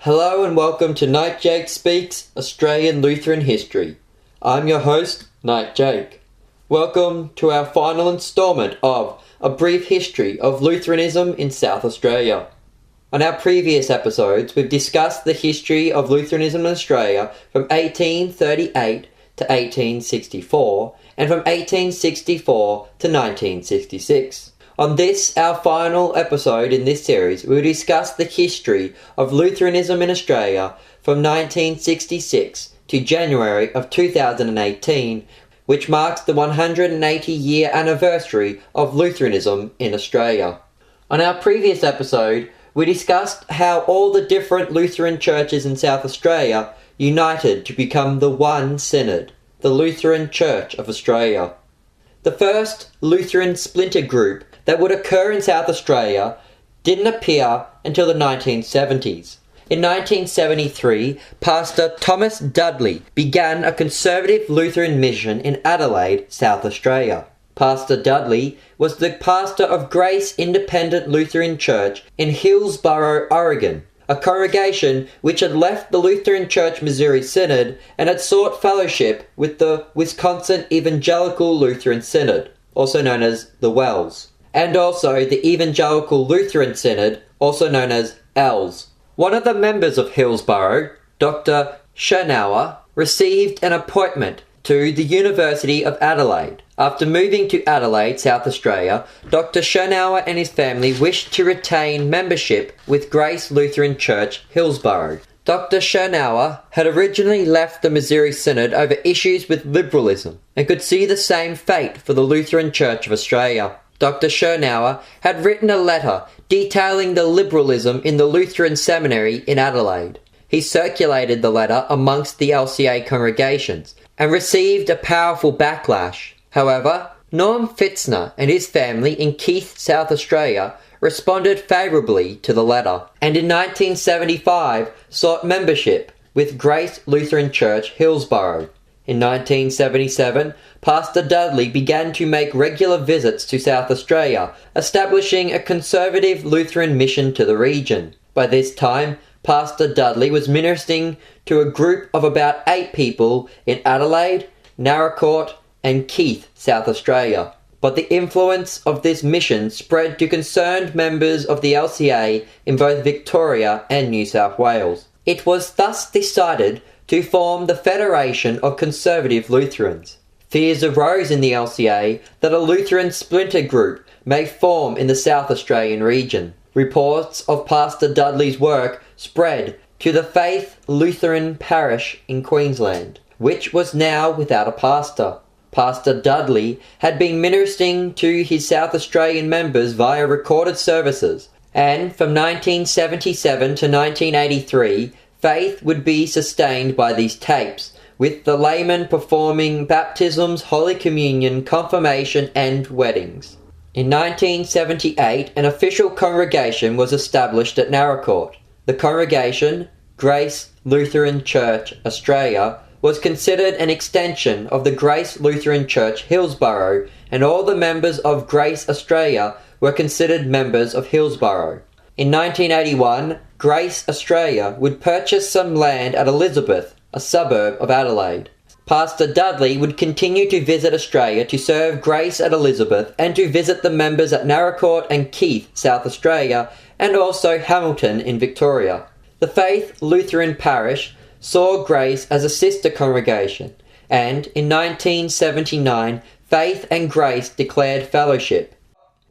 Hello and welcome to Knight Jake Speaks Australian Lutheran History. I'm your host, Knight Jake. Welcome to our final instalment of A Brief History of Lutheranism in South Australia. On our previous episodes, we've discussed the history of Lutheranism in Australia from 1838 to 1864 and from 1864 to 1966. On this, our final episode in this series, we will discuss the history of Lutheranism in Australia from 1966 to January of 2018, which marks the 180-year anniversary of Lutheranism in Australia. On our previous episode, we discussed how all the different Lutheran churches in South Australia united to become the one synod, the Lutheran Church of Australia. The first Lutheran splinter group that would occur in South Australia didn't appear until the 1970s. In 1973, Pastor Thomas Dudley began a conservative Lutheran mission in Adelaide, South Australia. Pastor Dudley was the pastor of Grace Independent Lutheran Church in Hillsboro, Oregon, a congregation which had left the Lutheran Church Missouri Synod and had sought fellowship with the Wisconsin Evangelical Lutheran Synod, also known as the WELS, and also the Evangelical Lutheran Synod, also known as ELS. One of the members of Hillsboro, Dr. Schonauer, received an appointment to the University of Adelaide. After moving to Adelaide, South Australia, Dr. Schonauer and his family wished to retain membership with Grace Lutheran Church, Hillsboro. Dr. Schonauer had originally left the Missouri Synod over issues with liberalism and could see the same fate for the Lutheran Church of Australia. Dr. Schonauer had written a letter detailing the liberalism in the Lutheran Seminary in Adelaide. He circulated the letter amongst the LCA congregations and received a powerful backlash. However, Norm Fitzner and his family in Keith, South Australia, responded favourably to the letter, and in 1975 sought membership with Grace Lutheran Church, Hillsboro. In 1977, Pastor Dudley began to make regular visits to South Australia, establishing a conservative Lutheran mission to the region. By this time, Pastor Dudley was ministering to a group of about 8 people in Adelaide, Naracoorte, and Keith, South Australia. But the influence of this mission spread to concerned members of the LCA in both Victoria and New South Wales. It was thus decided to form the Federation of Conservative Lutherans. Fears arose in the LCA that a Lutheran splinter group may form in the South Australian region. Reports of Pastor Dudley's work spread to the Faith Lutheran parish in Queensland, which was now without a pastor. Pastor Dudley had been ministering to his South Australian members via recorded services, and from 1977 to 1983, faith would be sustained by these tapes, with the laymen performing baptisms, Holy Communion, confirmation, and weddings. In 1978, an official congregation was established at Naracoorte. The congregation, Grace Lutheran Church Australia, was considered an extension of the Grace Lutheran Church Hillsboro, and all the members of Grace Australia were considered members of Hillsboro. In 1981, Grace Australia would purchase some land at Elizabeth, a suburb of Adelaide. Pastor Dudley would continue to visit Australia to serve Grace at Elizabeth and to visit the members at Naracoorte and Keith, South Australia, and also Hamilton in Victoria. The Faith Lutheran parish saw Grace as a sister congregation, and in 1979, Faith and Grace declared fellowship.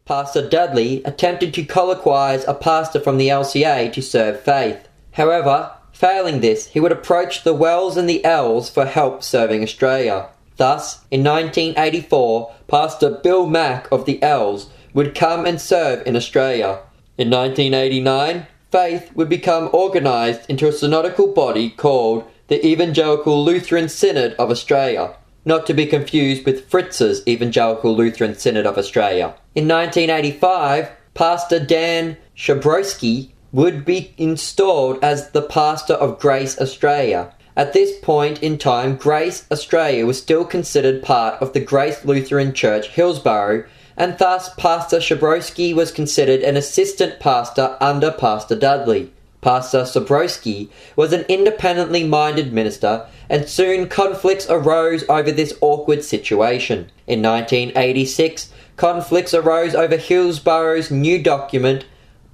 Pastor Dudley attempted to colloquize a pastor from the LCA to serve Faith. However, failing this, he would approach the WELS and the ELS for help serving Australia. Thus, in 1984, Pastor Bill Mack of the ELS would come and serve in Australia. In 1989, Faith would become organised into a synodical body called the Evangelical Lutheran Synod of Australia, not to be confused with Fritz's Evangelical Lutheran Synod of Australia. In 1985, Pastor Dan Shabrowski would be installed as the pastor of Grace Australia. At this point in time, Grace Australia was still considered part of the Grace Lutheran Church Hillsboro, and thus Pastor Shabrowski was considered an assistant pastor under Pastor Dudley. Pastor Zabrowski was an independently minded minister, and soon conflicts arose over this awkward situation. In 1986, conflicts arose over Hillsborough's new document,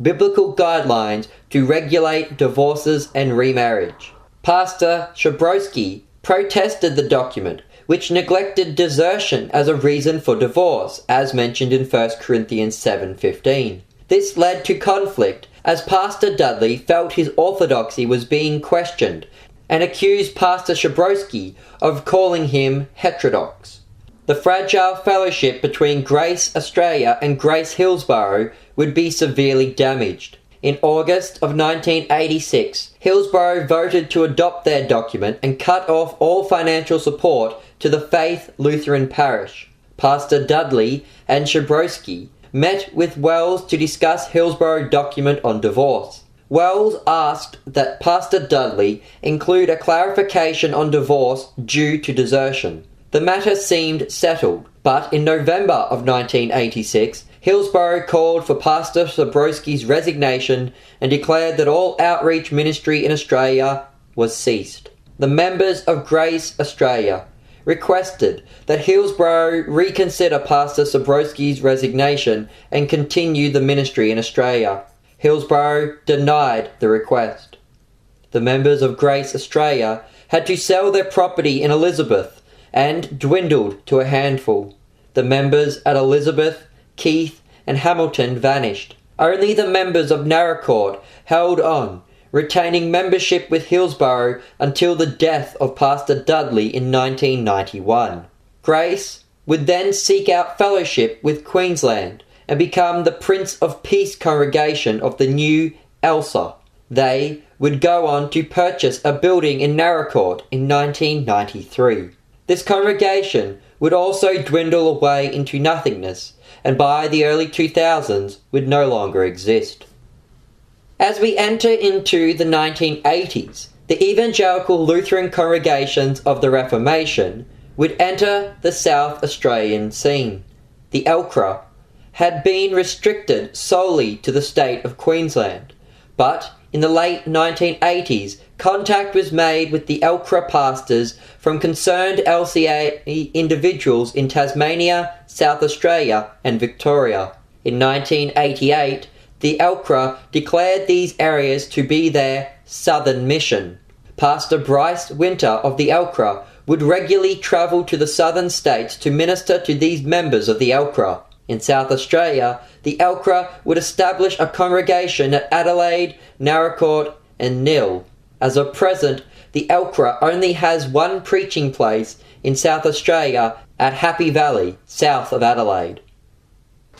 Biblical Guidelines to Regulate Divorces and Remarriage. Pastor Zabrowski protested the document, which neglected desertion as a reason for divorce, as mentioned in 1 Corinthians 7:15. This led to conflict, as Pastor Dudley felt his orthodoxy was being questioned and accused Pastor Zabrowski of calling him heterodox. The fragile fellowship between Grace Australia and Grace Hillsborough would be severely damaged. In August of 1986, Hillsborough voted to adopt their document and cut off all financial support to the Faith Lutheran parish. Pastor Dudley and Zabrowski met with Wells to discuss Hillsborough document on divorce. Wells asked that Pastor Dudley include a clarification on divorce due to desertion. The matter seemed settled, but in November of 1986, Hillsborough called for Pastor Zabrowski's resignation and declared that all outreach ministry in Australia was ceased. The members of Grace Australia requested that Hillsborough reconsider Pastor Zabrowski's resignation and continue the ministry in Australia. Hillsborough denied the request. The members of Grace Australia had to sell their property in Elizabeth and dwindled to a handful. The members at Elizabeth, Keith and Hamilton vanished. Only the members of Narracourt held on, retaining membership with Hillsborough until the death of Pastor Dudley in 1991. Grace would then seek out fellowship with Queensland and become the Prince of Peace congregation of the new ELSA. They would go on to purchase a building in Narracourt in 1993. This congregation would also dwindle away into nothingness, and by the early 2000s would no longer exist. As we enter into the 1980s, the evangelical Lutheran congregations of the Reformation would enter the South Australian scene. The ELCRA had been restricted solely to the state of Queensland, but in the late 1980s, contact was made with the ELCRA pastors from concerned LCA individuals in Tasmania, South Australia and Victoria. In 1988, the ELCRA declared these areas to be their southern mission. Pastor Bryce Winter of the ELCRA would regularly travel to the southern states to minister to these members of the ELCRA. In South Australia, the ELCRA would establish a congregation at Adelaide, Narracourt and Nil. As of present, the ELCRA only has one preaching place in South Australia at Happy Valley, south of Adelaide.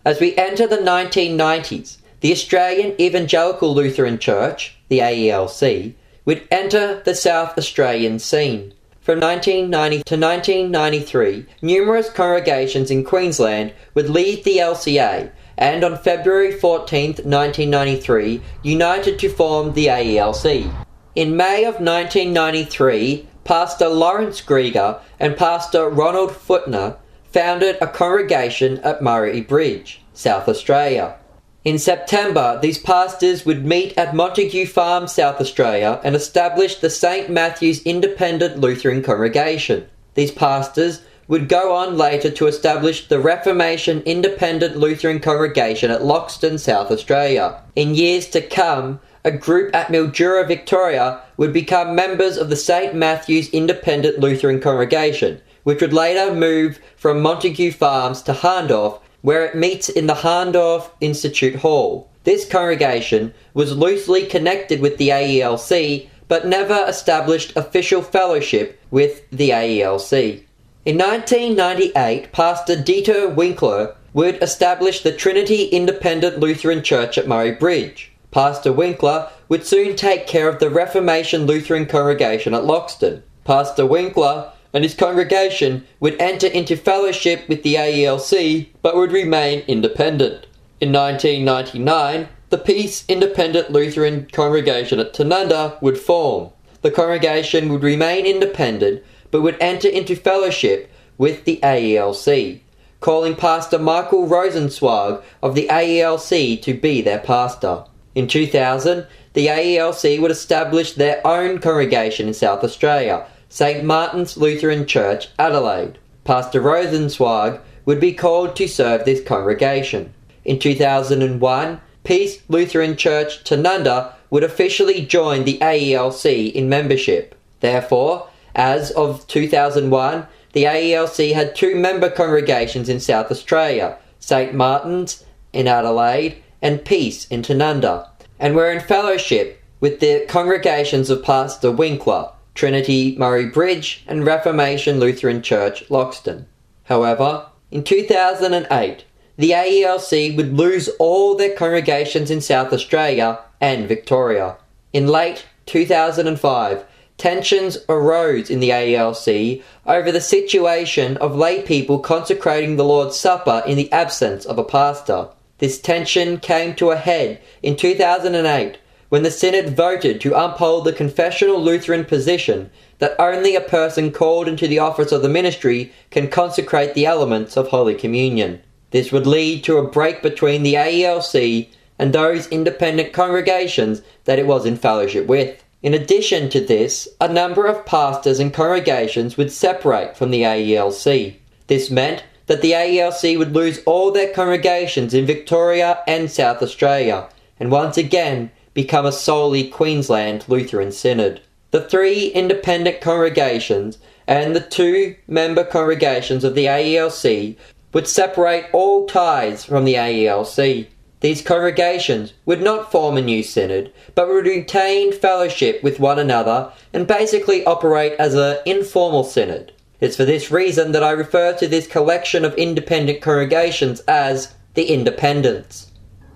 As we enter the 1990s, the Australian Evangelical Lutheran Church, the AELC, would enter the South Australian scene. From 1990 to 1993, numerous congregations in Queensland would leave the LCA, and on February 14, 1993, united to form the AELC. In May of 1993, Pastor Lawrence Grieger and Pastor Ronald Footner founded a congregation at Murray Bridge, South Australia. In September, these pastors would meet at Montague Farm, South Australia, and establish the St. Matthew's Independent Lutheran Congregation. These pastors would go on later to establish the Reformation Independent Lutheran Congregation at Loxton, South Australia. In years to come, a group at Mildura, Victoria, would become members of the St. Matthew's Independent Lutheran Congregation, which would later move from Montague Farms to Hahndorf, where it meets in the Hahndorf Institute Hall. This congregation was loosely connected with the AELC, but never established official fellowship with the AELC. In 1998, Pastor Dieter Winkler would establish the Trinity Independent Lutheran Church at Murray Bridge. Pastor Winkler would soon take care of the Reformation Lutheran congregation at Loxton. Pastor Winkler and his congregation would enter into fellowship with the AELC, but would remain independent. In 1999, the Peace Independent Lutheran congregation at Tanunda would form. The congregation would remain independent, but would enter into fellowship with the AELC, calling Pastor Michael Rosenzweig of the AELC to be their pastor. In 2000, the AELC would establish their own congregation in South Australia, St Martin's Lutheran Church, Adelaide. Pastor Rosenzweig would be called to serve this congregation. In 2001, Peace Lutheran Church, Tanunda would officially join the AELC in membership. Therefore, as of 2001, the AELC had two member congregations in South Australia, St Martin's in Adelaide and Peace in Tanunda, and were in fellowship with the congregations of Pastor Winkler, Trinity Murray Bridge and Reformation Lutheran Church, Loxton. However, in 2008, the AELC would lose all their congregations in South Australia and Victoria. In late 2005, tensions arose in the AELC over the situation of lay people consecrating the Lord's Supper in the absence of a pastor. This tension came to a head in 2008 when the Synod voted to uphold the confessional Lutheran position that only a person called into the office of the ministry can consecrate the elements of Holy Communion. This would lead to a break between the AELC and those independent congregations that it was in fellowship with. In addition to this, a number of pastors and congregations would separate from the AELC. This meant that the AELC would lose all their congregations in Victoria and South Australia, and once again become a solely Queensland Lutheran Synod. The three independent congregations and the two member congregations of the AELC would separate all ties from the AELC. These congregations would not form a new synod, but would retain fellowship with one another and basically operate as an informal synod. It's for this reason that I refer to this collection of independent congregations as the Independents.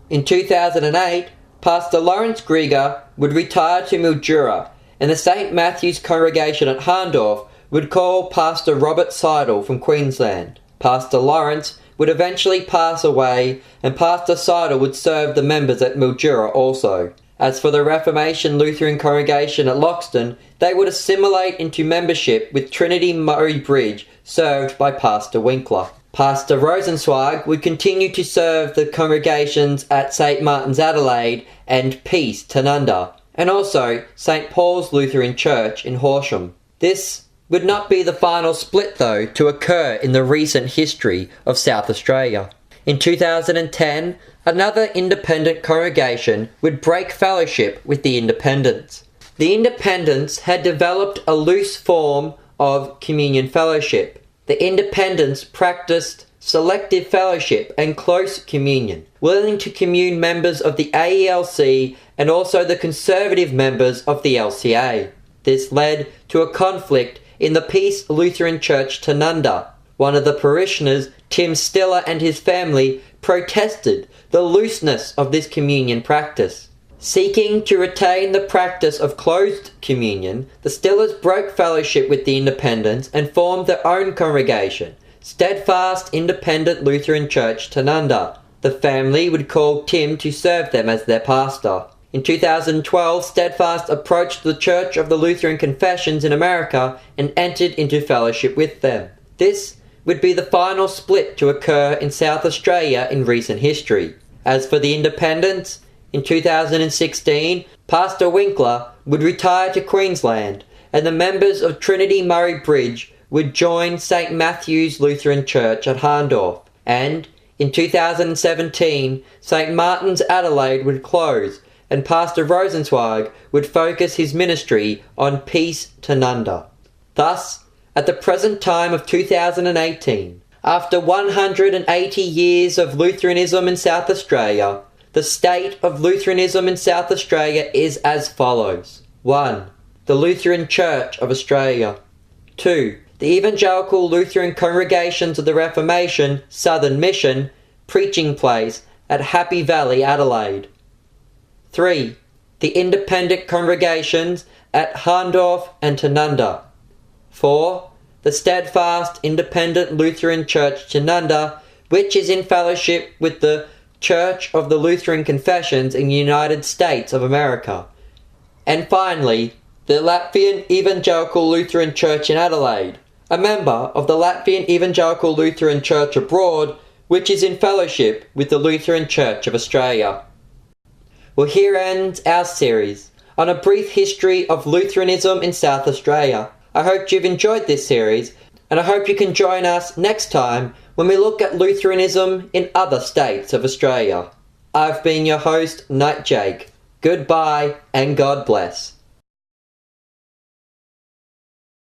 In 2008, Pastor Lawrence Grieger would retire to Mildura, and the St Matthew's congregation at Harndorf would call Pastor Robert Seidel from Queensland. Pastor Lawrence would eventually pass away, and Pastor Seidel would serve the members at Mildura also. As for the Reformation Lutheran congregation at Loxton, they would assimilate into membership with Trinity Murray Bridge, served by Pastor Winkler. Pastor Rosenzweig would continue to serve the congregations at St Martin's Adelaide and Peace Tanunda, and also St Paul's Lutheran Church in Horsham. This would not be the final split, though, to occur in the recent history of South Australia. In 2010, another independent congregation would break fellowship with the Independents. The Independents had developed a loose form of communion fellowship. The Independents practiced selective fellowship and close communion, willing to commune members of the AELC and also the conservative members of the LCA. This led to a conflict in the Peace Lutheran Church Tanunda. One of the parishioners, Tim Stiller, and his family protested the looseness of this communion practice. Seeking to retain the practice of closed communion, the Stillers broke fellowship with the Independents and formed their own congregation, Steadfast Independent Lutheran Church Tanunda. The family would call Tim to serve them as their pastor. In 2012, Steadfast approached the Church of the Lutheran Confessions in America and entered into fellowship with them. This would be the final split to occur in South Australia in recent history. As for the Independents, in 2016, Pastor Winkler would retire to Queensland, and the members of Trinity Murray Bridge would join St Matthew's Lutheran Church at Harndorf, and in 2017, St Martin's Adelaide would close, and Pastor Rosenzweig would focus his ministry on Peace Tanunda. Thus, at the present time of 2018, after 180 years of Lutheranism in South Australia, the state of Lutheranism in South Australia is as follows. 1. The Lutheran Church of Australia. 2. The Evangelical Lutheran Congregations of the Reformation, Southern Mission, preaching place at Happy Valley, Adelaide. 3. The Independent Congregations at Harndorf and Tanunda. 4. The Steadfast Independent Lutheran Church Tanunda, which is in fellowship with the Church of the Lutheran Confessions in the United States of America. And finally, the Latvian Evangelical Lutheran Church in Adelaide, a member of the Latvian Evangelical Lutheran Church abroad, which is in fellowship with the Lutheran Church of Australia. Well, here ends our series on a brief history of Lutheranism in South Australia. I hope you've enjoyed this series, and I hope you can join us next time when we look at Lutheranism in other states of Australia. I've been your host, Knight Jake. Goodbye and God bless.